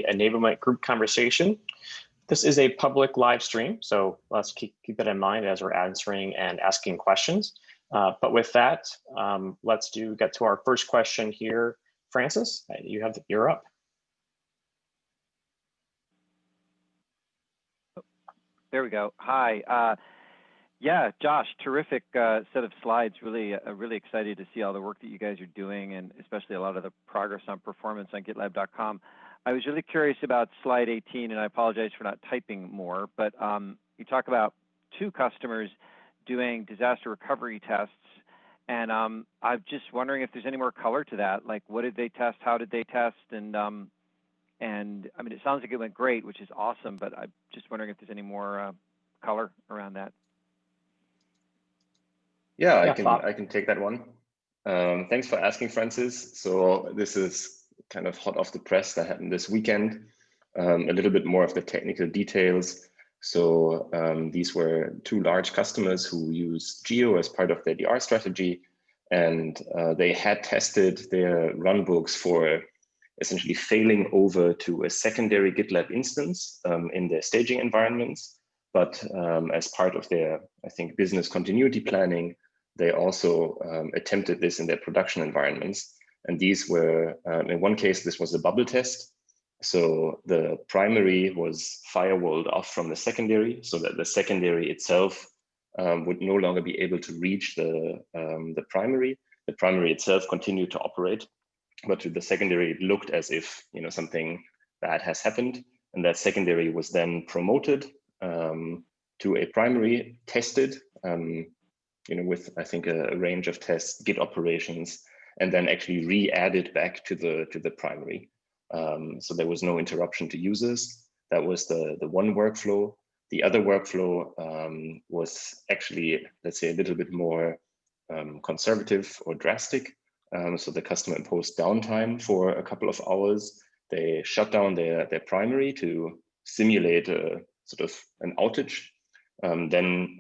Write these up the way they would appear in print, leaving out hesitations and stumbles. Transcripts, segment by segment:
Enablement group conversation. This is a public live stream, so let's keep that in mind as we're answering and asking questions. But with that, let's get to our first question here. Francis, you're up. There we go. Hi. Yeah, Josh, terrific set of slides. Really excited to see all the work that you guys are doing, and especially a lot of the progress on performance on GitLab.com. I was really curious about slide 18, and I apologize for not typing more, but you talk about 2 customers doing disaster recovery tests, and I'm just wondering if there's any more color to that. Like, what did they test? How did they test? And I mean, it sounds like it went great, which is awesome, but I'm just wondering if there's any more color around that. Yeah, I can take that one. Thanks for asking, Francis. So this is kind of hot off the press that happened this weekend. A little bit more of the technical details. So these were 2 large customers who use Geo as part of their DR strategy, and they had tested their runbooks for essentially failing over to a secondary GitLab instance in their staging environments. But as part of their, I think, business continuity planning, they also attempted this in their production environments. And these were, in one case, this was a bubble test. So the primary was firewalled off from the secondary so that the secondary itself would no longer be able to reach the primary. The primary itself continued to operate, but to the secondary, it looked as if something bad has happened. And that secondary was then promoted to a primary, tested, with, I think, a range of tests, Git operations, and then actually re-added back to the primary. So there was no interruption to users. That was the one workflow. The other workflow was actually, let's say, a little bit more conservative or drastic. So the customer imposed downtime for a couple of hours. They shut down their primary to simulate a sort of an outage, then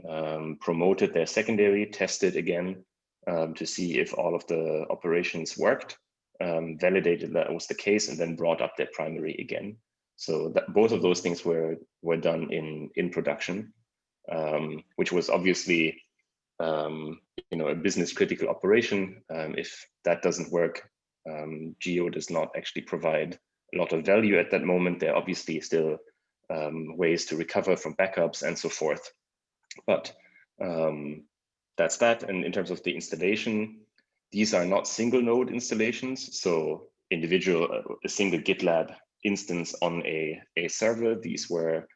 promoted their secondary, tested again to see if all of the operations worked, validated that was the case, and then brought up their primary again. So that both of those things were done in production, which was obviously a business critical operation. If that doesn't work, Geo does not actually provide a lot of value at that moment. There are obviously still ways to recover from backups and so forth. But that's that. And in terms of the installation, these are not single node installations. So a single GitLab instance on a server. These were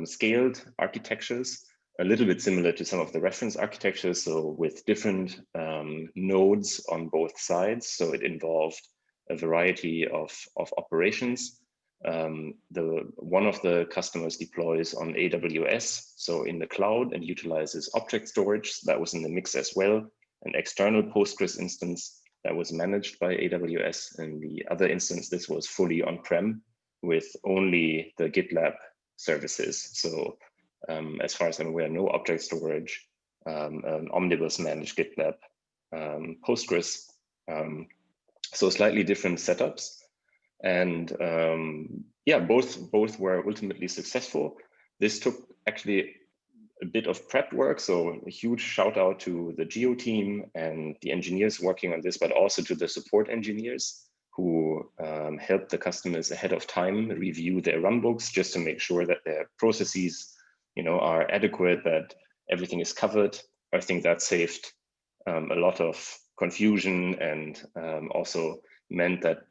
scaled architectures, a little bit similar to some of the reference architectures. So with different nodes on both sides. So it involved a variety of operations. One of the customers deploys on AWS, so in the cloud, and utilizes object storage. That was in the mix as well. An external Postgres instance that was managed by AWS, and the other instance, this was fully on-prem with only the GitLab services. So as far as I'm aware, no object storage, an omnibus managed GitLab, Postgres. So slightly different setups. And yeah, both were ultimately successful. This took actually a bit of prep work. So a huge shout out to the Geo team and the engineers working on this, but also to the support engineers who helped the customers ahead of time review their runbooks just to make sure that their processes, are adequate, that everything is covered. I think that saved a lot of confusion and also meant that,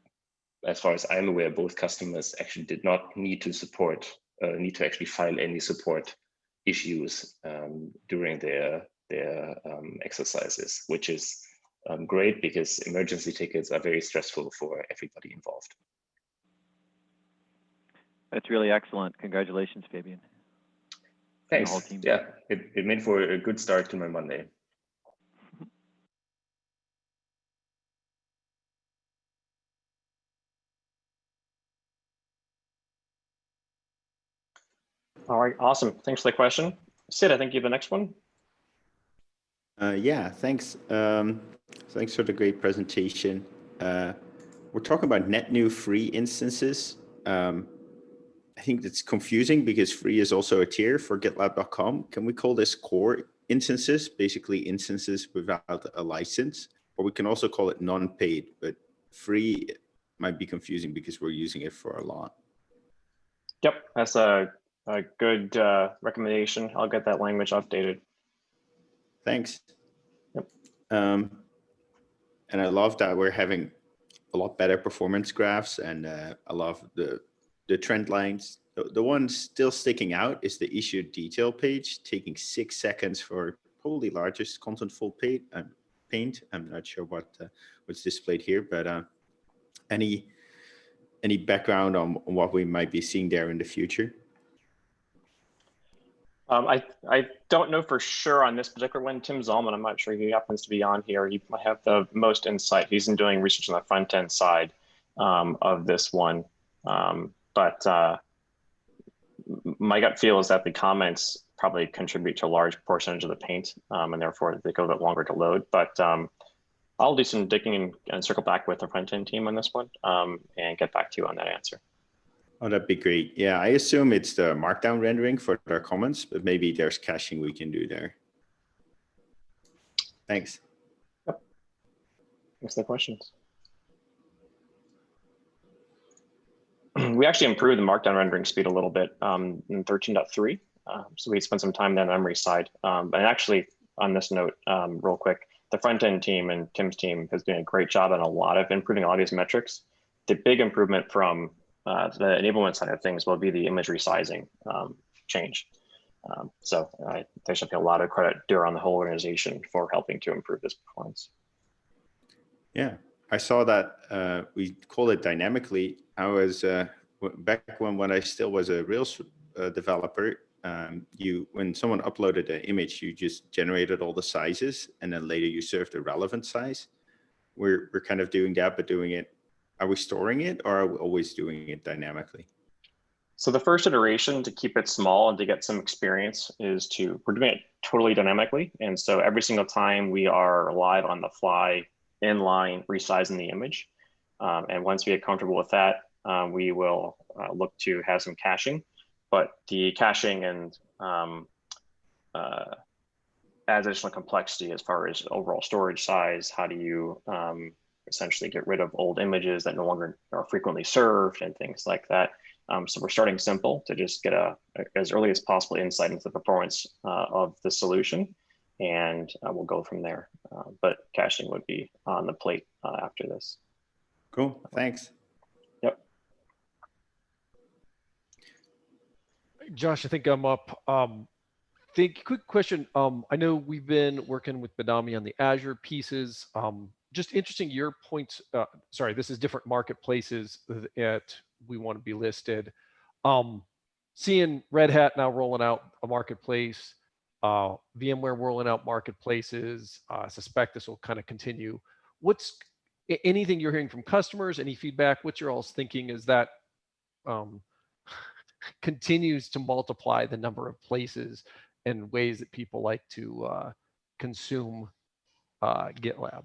as far as I'm aware, both customers actually did not need to actually file any support issues during their exercises, which is great because emergency tickets are very stressful for everybody involved. That's really excellent. Congratulations, Fabian. Thanks. The whole team. Yeah, it made for a good start to my Monday. All right, awesome. Thanks for the question. Sid, I think you have the next one. Yeah, thanks. Thanks for the great presentation. We're talking about net new free instances. think it's confusing because free is also a tier for GitLab.com. Can we call this core instances, basically instances without a license? Or we can also call it non-paid, but free might be confusing because we're using it for a lot. Yep, that's a good recommendation. I'll get that language updated. Thanks. Yep. And I love that we're having a lot better performance graphs, and I love the trend lines. The one still sticking out is the issue detail page, taking 6 seconds for probably largest contentful paint. I'm not sure what's displayed here, but any background on what we might be seeing there in the future? I don't know for sure on this particular one. Tim Zalman, I'm not sure he happens to be on here. He might have the most insight. He's been doing research on the front end side of this one. But my gut feel is that the comments probably contribute to a large percentage of the paint, and therefore they go a bit longer to load. But I'll do some digging and circle back with the front end team on this one and get back to you on that answer. Oh, that'd be great. Yeah, I assume it's the markdown rendering for their comments, but maybe there's caching we can do there. Thanks. Yep. Thanks for the questions. We actually improved the markdown rendering speed a little bit in 13.3. So we spent some time on the memory side. And actually, on this note, real quick, the front end team and Tim's team has done a great job on a lot of improving all these metrics. The big improvement from the enablement side of things will be the image resizing change. So there should be a lot of credit due around the whole organization for helping to improve this performance. Yeah, I saw that we call it dynamically. I was back when I still was a Rails developer. When someone uploaded an image, you just generated all the sizes, and then later you served a relevant size. We're kind of doing that, but doing it. Are we storing it, or are we always doing it dynamically? So the first iteration to keep it small and to get some experience is we're doing it totally dynamically. And so every single time we are live on the fly, inline, resizing the image. And once we get comfortable with that, we will look to have some caching. But the caching and adds additional complexity as far as overall storage size. How do you essentially get rid of old images that no longer are frequently served and things like that. So we're starting simple to just get as early as possible insight into the performance of the solution, and we'll go from there. But caching would be on the plate after this. Cool, thanks. Yep. Josh, I think I'm up. Quick question. I know we've been working with Badami on the Azure pieces. Just interesting, your points. Sorry, this is different marketplaces that we want to be listed. Seeing Red Hat now rolling out a marketplace, VMware rolling out marketplaces. I suspect this will kind of continue. What's anything you're hearing from customers? Any feedback? What's your all's thinking as that continues to multiply the number of places and ways that people like to consume GitLab?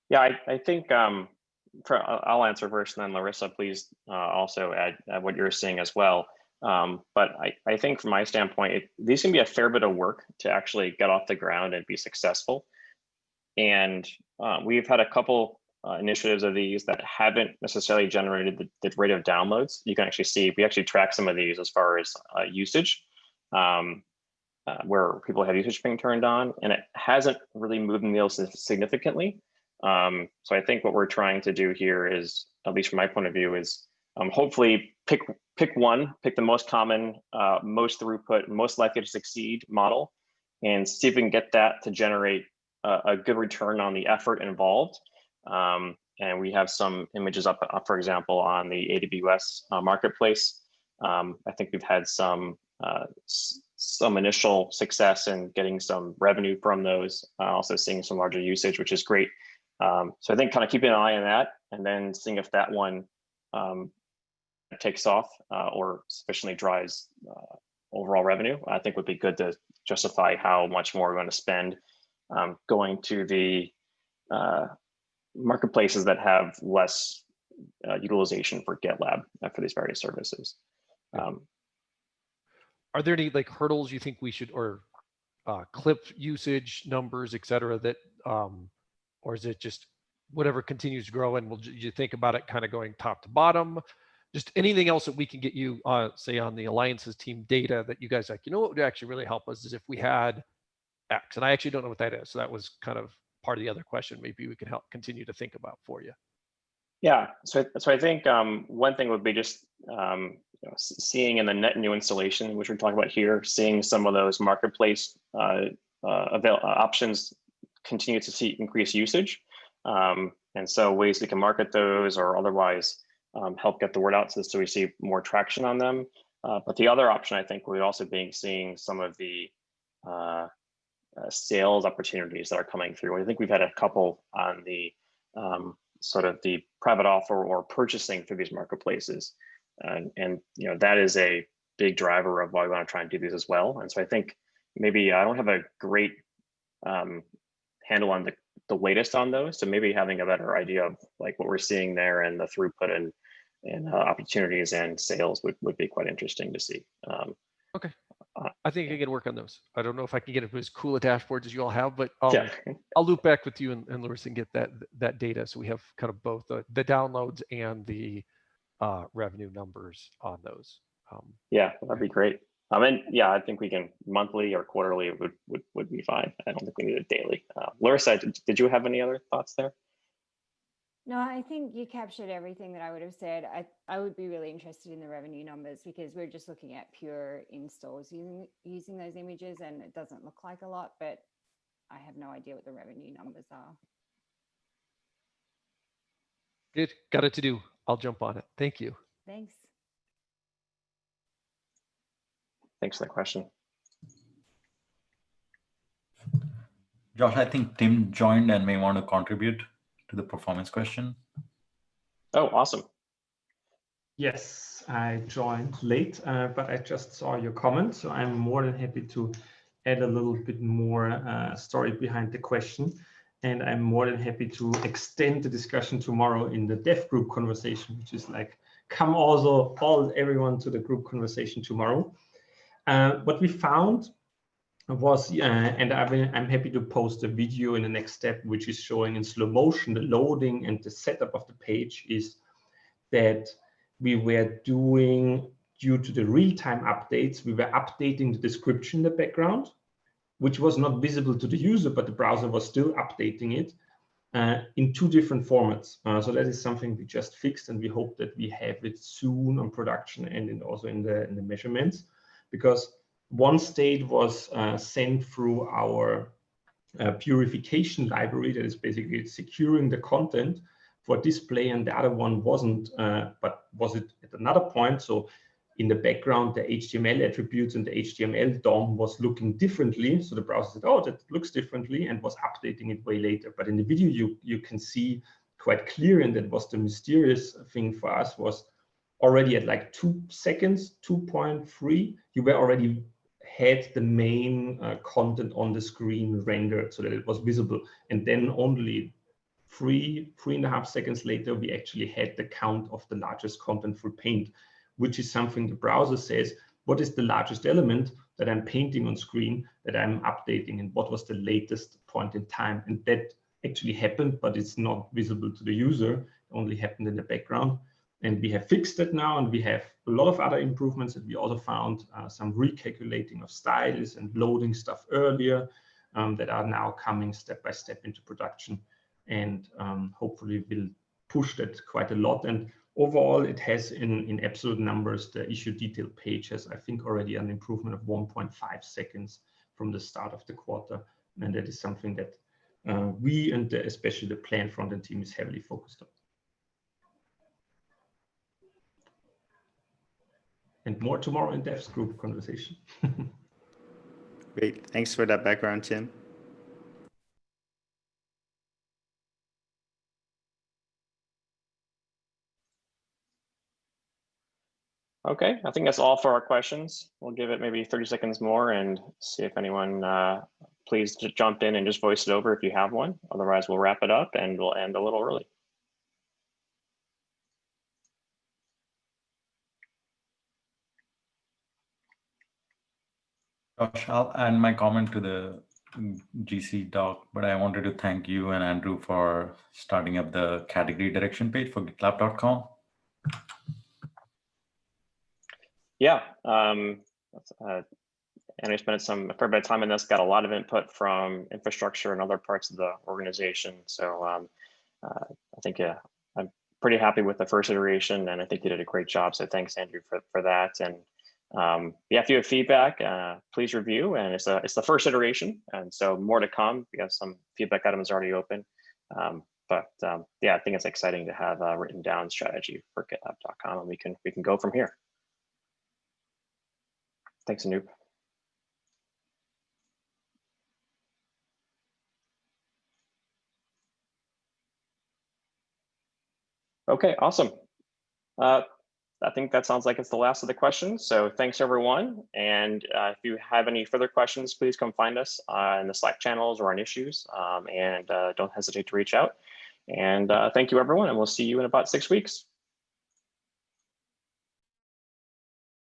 Yeah, I think I'll answer first, and then Larissa, please also add what you're seeing as well. But I think from my standpoint, these can be a fair bit of work to actually get off the ground and be successful. And we've had a couple initiatives of these that haven't necessarily generated the rate of downloads. You can actually see, we actually track some of these as far as usage, where people have usage being turned on, and it hasn't really moved the needle significantly. So I think what we're trying to do here is, at least from my point of view, is hopefully pick the most common, most throughput, most likely to succeed model, and see if we can get that to generate a good return on the effort involved. And we have some images up, for example, on the AWS marketplace. I think we've had some initial success in getting some revenue from those, also seeing some larger usage, which is great. So I think kind of keeping an eye on that, and then seeing if that one takes off or sufficiently drives overall revenue, I think would be good to justify how much more we're going to spend going to the marketplaces that have less utilization for GitLab for these various services. Are there any like hurdles you think we should, or clip usage numbers, et cetera, that, or is it just whatever continues to grow, and you think about it kind of going top to bottom? Just anything else that we can get you, say on the alliances team data that you guys like, you know, what would actually really help us is if we had X, and I actually don't know what that is. So that was kind of part of the other question. Maybe we can help continue to think about for you. Yeah, so I think one thing would be just seeing in the net new installation, which we're talking about here, seeing some of those marketplace options continue to see increased usage. And so ways we can market those or otherwise help get the word out so we see more traction on them. But the other option, I think, we're also seeing some of the sales opportunities that are coming through. I think we've had a couple on the sort of the private offer or purchasing through these marketplaces. And you know, that is a big driver of why we want to try and do these as well. And so I think maybe I don't have a great handle on the latest on those. So maybe having a better idea of like what we're seeing there and the throughput and opportunities and sales would be quite interesting to see. Okay. I think I can work on those. I don't know if I can get it as cool a dashboards as you all have, but Yeah. I'll loop back with you and Lewis and get that data. So we have kind of both the downloads and the revenue numbers on those. Yeah, that'd be great. And yeah, I think we can monthly or quarterly would be fine. I don't think we need it daily. Larissa, did you have any other thoughts there? No, I think you captured everything that I would have said. I would be really interested in the revenue numbers because we're just looking at pure installs using those images, and it doesn't look like a lot, but I have no idea what the revenue numbers are. Good, got it to do. I'll jump on it. Thank you. Thanks. Thanks for the question. Josh, I think Tim joined and may want to contribute to the performance question. Oh, awesome. Yes, I joined late, but I just saw your comment, so I'm more than happy to add a little bit more story behind the question. And I'm more than happy to extend the discussion tomorrow in the dev group conversation, which is like, come also everyone to the group conversation tomorrow. What we found was, and I'm happy to post a video in the next step, which is showing in slow motion the loading and the setup of the page, is that we were doing, due to the real-time updates, we were updating the description in the background, which was not visible to the user, but the browser was still updating it in two different formats. So that is something we just fixed, and we hope that we have it soon on production and also in the measurements, because one state was sent through our purification library that is basically securing the content for display, and the other one wasn't, but was it at another point. So in the background, the HTML attributes and the HTML DOM was looking differently. So the browser said, oh, that looks differently, and was updating it way later. But in the video, you can see quite clear, and that was the mysterious thing for us, was already at like 2 seconds, 2.3, you were already had the main content on the screen rendered so that it was visible. And then only 3.5 seconds later, we actually had the count of the largest contentful paint, which is something the browser says, what is the largest element that I'm painting on screen that I'm updating, and what was the latest point in time? And that actually happened, but it's not visible to the user. It only happened in the background. And we have fixed it now, and we have a lot of other improvements that we also found, some recalculating of styles and loading stuff earlier that are now coming step by step into production, and hopefully will push that quite a lot. And overall, it has in absolute numbers, the issue detail page has, I think, already an improvement of 1.5 seconds from the start of the quarter. And that is something that we and especially the plan front-end team is heavily focused on. And more tomorrow in Dev's group conversation. Great. Thanks for that background, Tim. Okay, I think that's all for our questions. We'll give it maybe 30 seconds more and see if anyone, please just jump in and just voice it over if you have one. Otherwise, we'll wrap it up and we'll end a little early. Josh, I'll add my comment to the GC doc, but I wanted to thank you and Andrew for starting up the category direction page for GitLab.com. Yeah, Andrew spent a fair bit of time in this, got a lot of input from infrastructure and other parts of the organization. So I think I'm pretty happy with the first iteration, and I think you did a great job. So thanks, Andrew, for that. And yeah, if you have feedback, please review. And it's the first iteration, and so more to come. We have some feedback items already open. Yeah, I think it's exciting to have a written down strategy for GitLab.com, and we can go from here. Thanks, Anoop. Okay, awesome. I think that sounds like it's the last of the questions. So thanks, everyone. And if you have any further questions, please come find us in the Slack channels or on issues, and don't hesitate to reach out. And thank you, everyone, and we'll see you in about 6 weeks.